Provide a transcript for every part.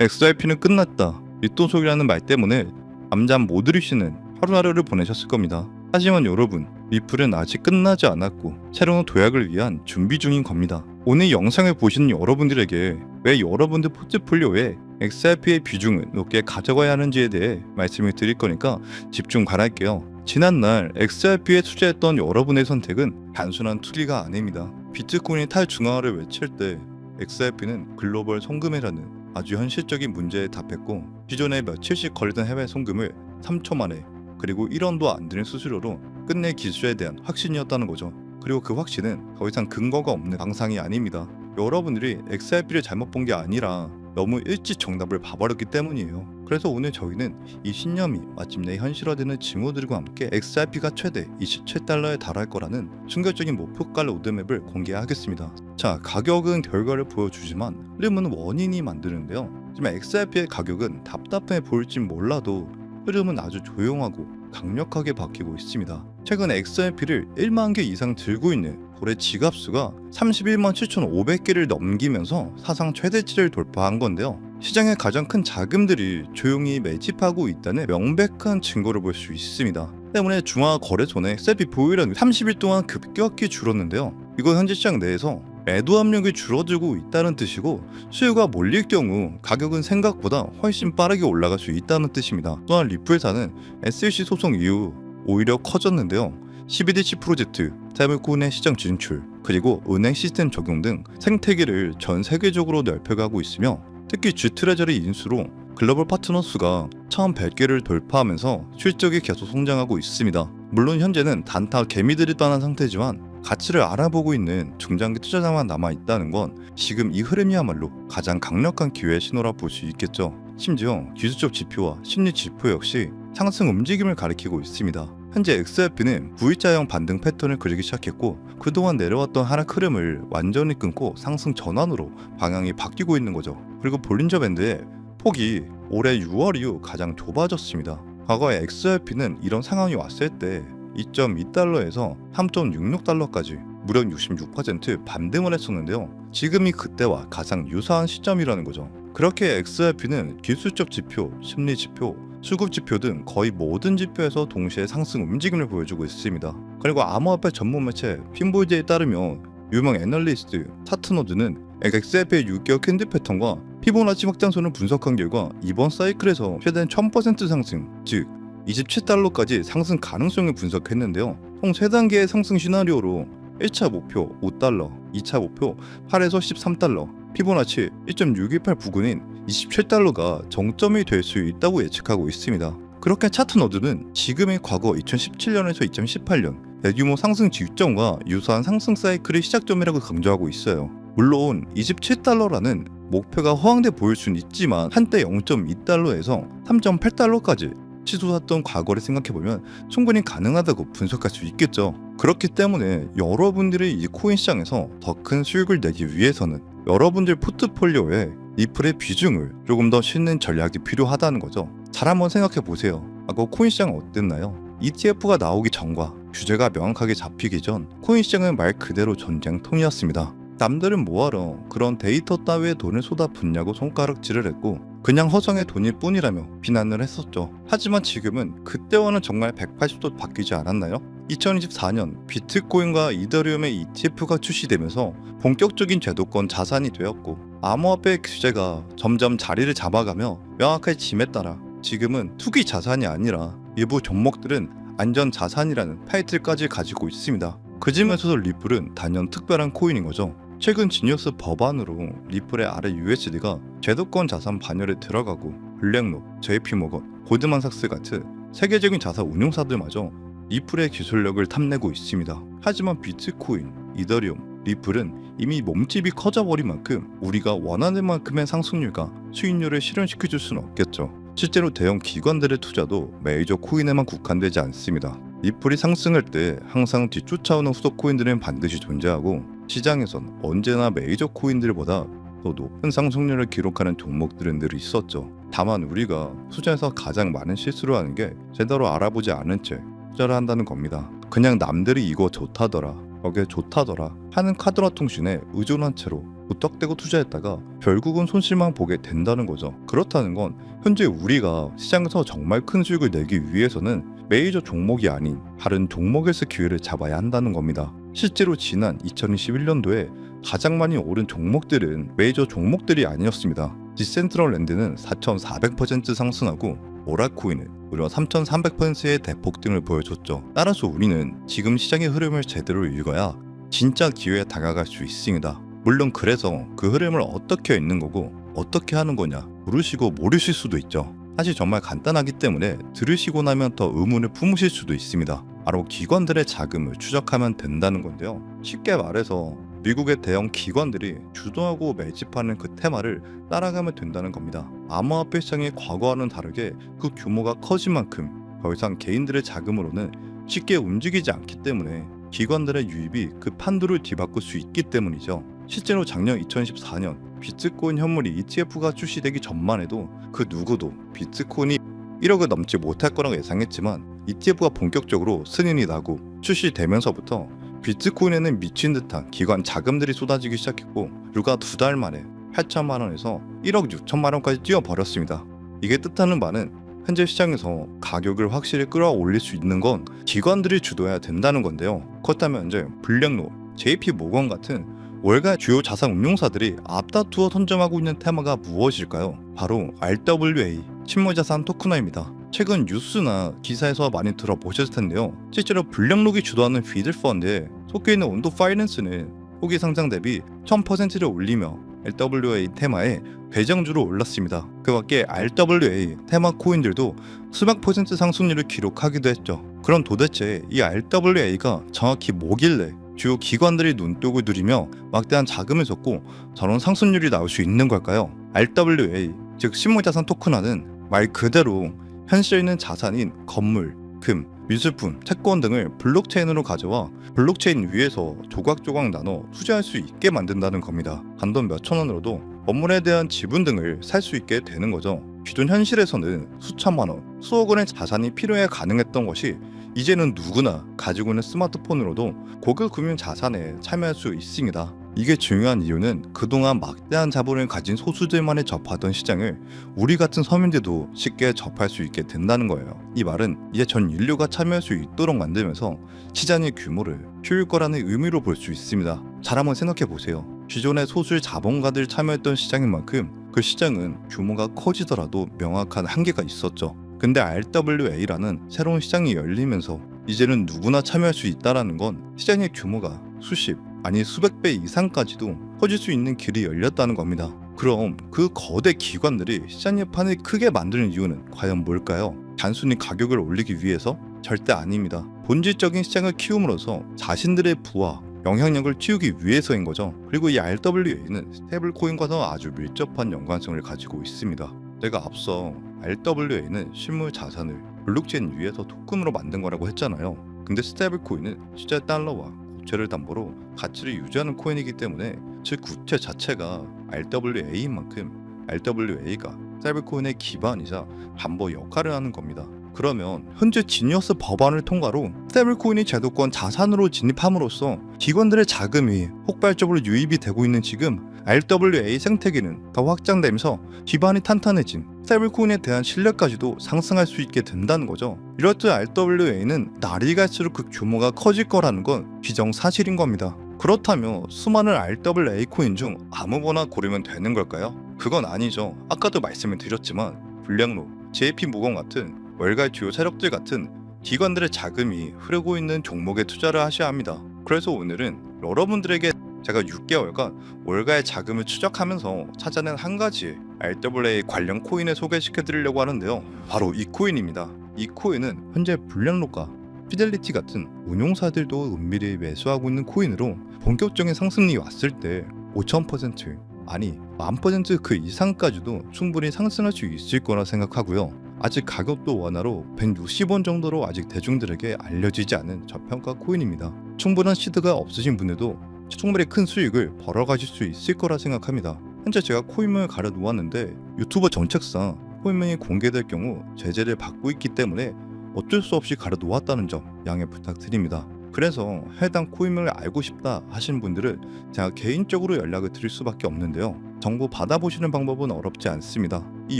XRP는 끝났다. 윗도속이라는 말 때문에 잠잠 못 이루시는 하루하루를 보내셨을 겁니다. 하지만 여러분, 리플은 아직 끝나지 않았고 새로운 도약을 위한 준비 중인 겁니다. 오늘 영상을 보시는 여러분들에게 왜 여러분들 포트폴리오에 XRP의 비중을 높게 가져가야 하는지에 대해 말씀을 드릴 거니까 집중 바랄게요. 지난날 XRP에 투자했던 여러분의 선택은 단순한 투기가 아닙니다. 비트코인의 탈중앙화를 외칠 때 XRP는 글로벌 송금이라는 아주 현실적인 문제에 답했고, 기존에 며칠씩 걸리던 해외 송금을 3초 만에 그리고 1원도 안 드는 수수료로 끝낼 기술에 대한 확신이었다는 거죠. 그리고 그 확신은 더 이상 근거가 없는 망상이 아닙니다. 여러분들이 XRP를 잘못 본 게 아니라 너무 일찍 정답을 봐버렸기 때문이에요. 그래서 오늘 저희는 이 신념이 마침내 현실화되는 징후들과 함께 XRP가 최대 27달러에 달할 거라는 충격적인 목표가 로드맵을 공개하겠습니다. 자, 가격은 결과를 보여주지만 흐름은 원인이 만드는데요. 하지만 XRP의 가격은 답답해 보일진 몰라도 흐름은 아주 조용하고 강력하게 바뀌고 있습니다. 최근 XRP를 1만 개 이상 들고 있는 올해 지갑수가 31만 7,500개를 넘기면서 사상 최대치를 돌파한 건데요. 시장의 가장 큰 자금들이 조용히 매집하고 있다는 명백한 증거를 볼 수 있습니다. 때문에 중앙거래소의 XRP 보유량이 30일 동안 급격히 줄었는데요. 이건 현재 시장 내에서 매도 압력이 줄어들고 있다는 뜻이고, 수요가 몰릴 경우 가격은 생각보다 훨씬 빠르게 올라갈 수 있다는 뜻입니다. 또한 리플사는 SEC 소송 이후 오히려 커졌는데요. CBDC 프로젝트, 스테이블코인의 시장 진출, 그리고 은행 시스템 적용 등 생태계를 전 세계적으로 넓혀가고 있으며, 특히 G트레저리 인수로 글로벌 파트너 수가 1,100개를 돌파하면서 실적이 계속 성장하고 있습니다. 물론 현재는 단타 개미들이 떠난 상태지만 가치를 알아보고 있는 중장기 투자자만 남아있다는 건 지금 이 흐름이야말로 가장 강력한 기회의 신호라 볼 수 있겠죠. 심지어 기술적 지표와 심리 지표 역시 상승 움직임을 가리키고 있습니다. 현재 XRP는 V자형 반등 패턴을 그리기 시작했고, 그동안 내려왔던 하락 흐름을 완전히 끊고 상승 전환으로 방향이 바뀌고 있는 거죠. 그리고 볼린저 밴드의 폭이 올해 6월 이후 가장 좁아졌습니다. 과거에 XRP는 이런 상황이 왔을 때 2.2달러에서 3.66달러까지 무려 66% 반등을 했었는데요. 지금이 그때와 가장 유사한 시점이라는 거죠. 그렇게 XRP는 기술적 지표, 심리 지표, 수급 지표 등 거의 모든 지표에서 동시에 상승 움직임을 보여주고 있습니다. 그리고 암호화폐 전문 매체 핀볼즈에 따르면 유명 애널리스트 차트노드는 XRP의 6개월 캔들 패턴과 피보나치 확장선을 분석한 결과 이번 사이클에서 최대 1000% 상승, 즉 27달러까지 상승 가능성을 분석했는데요. 총 3단계의 상승 시나리오로 1차 목표 5달러, 2차 목표 8에서 13달러, 피보나치 1.618 부근인 27달러가 정점이 될 수 있다고 예측하고 있습니다. 그렇게 차트노드는 지금의 과거 2017년에서 2018년 대규모 상승 직전과 유사한 상승 사이클의 시작점이라고 강조하고 있어요. 물론 27달러라는 목표가 허황돼 보일 수는 있지만 한때 0.2달러에서 3.8달러까지 치솟았던 과거를 생각해보면 충분히 가능하다고 분석할 수 있겠죠. 그렇기 때문에 여러분들이 이 코인 시장에서 더 큰 수익을 내기 위해서는 여러분들 포트폴리오에 리플의 비중을 조금 더 싣는 전략이 필요하다는 거죠. 잘 한번 생각해 보세요. 과거 코인 시장은 어땠나요? ETF가 나오기 전과 규제가 명확하게 잡히기 전 코인 시장은 말 그대로 전쟁통이었습니다. 남들은 뭐하러 그런 데이터 따위에 돈을 쏟아붓냐고 손가락질을 했고, 그냥 허정의 돈일 뿐이라며 비난을 했었죠. 하지만 지금은 그때와는 정말 180도 바뀌지 않았나요? 2024년 비트코인과 이더리움의 ETF가 출시되면서 본격적인 제도권 자산이 되었고, 암호화폐 규제가 점점 자리를 잡아가며 명확해짐에 따라 지금은 투기 자산이 아니라 일부 종목들은 안전 자산이라는 타이틀까지 가지고 있습니다. 그 중에서도 리플은 단연 특별한 코인인 거죠. 최근 지니어스 법안으로 리플의 RUSD가 제도권 자산 반열에 들어가고, 블랙록, JP모건, 골드만삭스 같은 세계적인 자산 운용사들마저 리플의 기술력을 탐내고 있습니다. 하지만 비트코인, 이더리움, 리플은 이미 몸집이 커져버린 만큼 우리가 원하는 만큼의 상승률과 수익률을 실현시켜줄 수는 없겠죠. 실제로 대형 기관들의 투자도 메이저 코인에만 국한되지 않습니다. 리플이 상승할 때 항상 뒤쫓아오는 후속 코인들은 반드시 존재하고, 시장에선 언제나 메이저 코인들보다 더 높은 상승률을 기록하는 종목들은 늘 있었죠. 다만 우리가 투자에서 가장 많은 실수를 하는 게 제대로 알아보지 않은 채 투자를 한다는 겁니다. 그냥 남들이 이거 좋다더라, 저게 좋다더라 하는 카드화 통신에 의존한 채로 무턱대고 투자했다가 결국은 손실만 보게 된다는 거죠. 그렇다는 건 현재 우리가 시장에서 정말 큰 수익을 내기 위해서는 메이저 종목이 아닌 다른 종목에서 기회를 잡아야 한다는 겁니다. 실제로 지난 2021년도에 가장 많이 오른 종목들은 메이저 종목들이 아니었습니다. 디센트럴랜드는 4,400% 상승하고 오라코인은 무려 3,300%의 대폭등을 보여줬죠. 따라서 우리는 지금 시장의 흐름을 제대로 읽어야 진짜 기회에 다가갈 수 있습니다. 물론 그래서 그 흐름을 어떻게 읽는 거고 어떻게 하는 거냐 모르시고 모르실 수도 있죠. 사실 정말 간단하기 때문에 들으시고 나면 더 의문을 품으실 수도 있습니다. 바로 기관들의 자금을 추적하면 된다는 건데요. 쉽게 말해서 미국의 대형 기관들이 주도하고 매집하는 그 테마를 따라가면 된다는 겁니다. 암호화폐 시장의 과거와는 다르게 그 규모가 커진 만큼 더 이상 개인들의 자금으로는 쉽게 움직이지 않기 때문에 기관들의 유입이 그 판도를 뒤바꿀 수 있기 때문이죠. 실제로 작년 2014년 비트코인 현물이 ETF가 출시되기 전만 해도 그 누구도 비트코인이 1억을 넘지 못할 거라고 예상했지만 ETF가 본격적으로 승인이 나고 출시되면서부터 비트코인에는 미친 듯한 기관 자금들이 쏟아지기 시작했고 불과 2달 만에 8천만 원에서 1억 6천만 원까지 뛰어버렸습니다. 이게 뜻하는 바는 현재 시장에서 가격을 확실히 끌어올릴 수 있는 건 기관들이 주도해야 된다는 건데요. 그렇다면 이제 블랙록, JP 모건 같은 월가 주요 자산 운용사들이 앞다투어 선점하고 있는 테마가 무엇일까요? 바로 RWA, 실물자산 토큰화입니다. 최근 뉴스나 기사에서 많이 들어보셨을 텐데요. 실제로 블랙록이 주도하는 비들펀드에 속해 있는 온도 파이낸스는 후기 상장 대비 1000%를 올리며 RWA 테마에 배정주로 올랐습니다. 그 밖에 RWA 테마 코인들도 수백 퍼센트 상승률을 기록하기도 했죠. 그럼 도대체 이 RWA가 정확히 뭐길래 주요 기관들이 눈독을 들이며 막대한 자금을 쏟고 저런 상승률이 나올 수 있는 걸까요? RWA, 즉 실물자산 토큰화는 말 그대로 현실에 있는 자산인 건물, 금, 미술품, 채권 등을 블록체인으로 가져와 블록체인 위에서 조각조각 나눠 투자할 수 있게 만든다는 겁니다. 단돈 몇천 원으로도 건물에 대한 지분 등을 살 수 있게 되는 거죠. 기존 현실에서는 수천만 원, 수억 원의 자산이 필요해 가능했던 것이 이제는 누구나 가지고 있는 스마트폰으로도 고급 금융 자산에 참여할 수 있습니다. 이게 중요한 이유는 그동안 막대한 자본을 가진 소수들만이 접하던 시장을 우리 같은 서민들도 쉽게 접할 수 있게 된다는 거예요. 이 말은 이제 전 인류가 참여할 수 있도록 만들면서 시장의 규모를 키울 거라는 의미로 볼 수 있습니다. 잘 한번 생각해 보세요. 기존의 소수 자본가들 참여했던 시장인 만큼 그 시장은 규모가 커지더라도 명확한 한계가 있었죠. 근데 RWA라는 새로운 시장이 열리면서 이제는 누구나 참여할 수 있다는 건 시장의 규모가 수십 아니 수백 배 이상까지도 커질 수 있는 길이 열렸다는 겁니다. 그럼 그 거대 기관들이 시장의 판을 크게 만드는 이유는 과연 뭘까요? 단순히 가격을 올리기 위해서? 절대 아닙니다. 본질적인 시장을 키움으로써 자신들의 부와 영향력을 키우기 위해서인 거죠. 그리고 이 RWA는 스테이블코인과도 아주 밀접한 연관성을 가지고 있습니다. 제가 앞서 RWA는 실물 자산을 블록체인 위에서 토큰으로 만든 거라고 했잖아요. 근데 스테이블코인은 실제 달러와 구체를 담보로 가치를 유지하는 코인이기 때문에 즉 구체 자체가 RWA인 만큼 RWA가 스테이블코인의 기반이자 담보 역할을 하는 겁니다. 그러면 현재 지니어스 법안을 통과로 스테이블코인이 제도권 자산으로 진입함으로써 기관들의 자금이 폭발적으로 유입이 되고 있는 지금 RWA 생태계는 더 확장되면서 기반이 탄탄해진 스테이블코인에 대한 신뢰까지도 상승할 수 있게 된다는 거죠. 이럴 때 RWA는 날이 갈수록 그 규모가 커질 거라는 건 기정사실인 겁니다. 그렇다면 수많은 RWA 코인 중 아무거나 고르면 되는 걸까요? 그건 아니죠. 아까도 말씀을 드렸지만 블랙록, JP 모건 같은 월가의 주요 세력들 같은 기관들의 자금이 흐르고 있는 종목에 투자를 하셔야 합니다. 그래서 오늘은 여러분들에게 제가 6개월간 월가의 자금을 추적하면서 찾아낸 한 가지 RWA 관련 코인을 소개시켜 드리려고 하는데요. 바로 이 코인입니다. 이 코인은 현재 블랙록과 피델리티 같은 운용사들도 은밀히 매수하고 있는 코인으로 본격적인 상승이 왔을 때 5000% 아니 10,000% 그 이상까지도 충분히 상승할 수 있을 거라 생각하고요. 아직 가격도 완화로 160원 정도로 아직 대중들에게 알려지지 않은 저평가 코인입니다. 충분한 시드가 없으신 분들도 충분히 큰 수익을 벌어가실 수 있을 거라 생각합니다. 현재 제가 코인명을 가려 놓았는데 유튜버 정책상 코인명이 공개될 경우 제재를 받고 있기 때문에 어쩔 수 없이 가려 놓았다는 점 양해 부탁드립니다. 그래서 해당 코인을 알고 싶다 하시는 분들은 제가 개인적으로 연락을 드릴 수밖에 없는데요. 정보 받아보시는 방법은 어렵지 않습니다. 이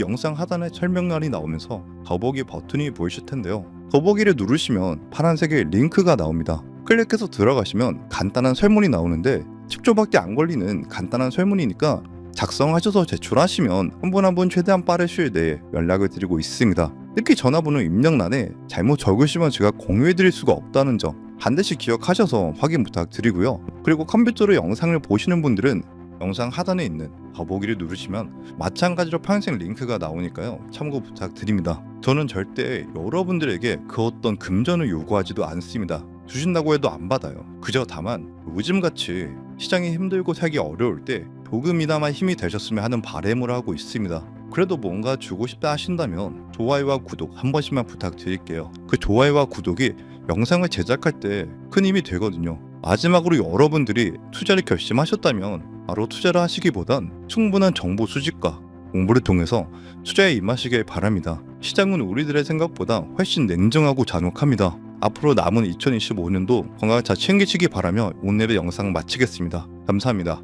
영상 하단에 설명란이 나오면서 더보기 버튼이 보이실 텐데요. 더보기를 누르시면 파란색의 링크가 나옵니다. 클릭해서 들어가시면 간단한 설문이 나오는데 10초밖에 안 걸리는 간단한 설문이니까 작성하셔서 제출하시면 한 분 한 분 최대한 빠른 시일 내에 연락을 드리고 있습니다. 특히 전화번호 입력란에 잘못 적으시면 제가 공유해드릴 수가 없다는 점 반드시 기억하셔서 확인 부탁드리고요. 그리고 컴퓨터로 영상을 보시는 분들은 영상 하단에 있는 더보기를 누르시면 마찬가지로 파란색 링크가 나오니까요. 참고 부탁드립니다. 저는 절대 여러분들에게 그 어떤 금전을 요구하지도 않습니다. 주신다고 해도 안 받아요. 그저 다만 요즘같이 시장이 힘들고 살기 어려울 때 조금이나마 힘이 되셨으면 하는 바람을 하고 있습니다. 그래도 뭔가 주고 싶다 하신다면 좋아요와 구독 한 번씩만 부탁드릴게요. 그 좋아요와 구독이 영상을 제작할 때 큰 힘이 되거든요. 마지막으로 여러분들이 투자를 결심하셨다면 바로 투자를 하시기보단 충분한 정보 수집과 공부를 통해서 투자에 임하시길 바랍니다. 시장은 우리들의 생각보다 훨씬 냉정하고 잔혹합니다. 앞으로 남은 2025년도 건강을 잘 챙기시기 바라며 오늘의 영상 마치겠습니다. 감사합니다.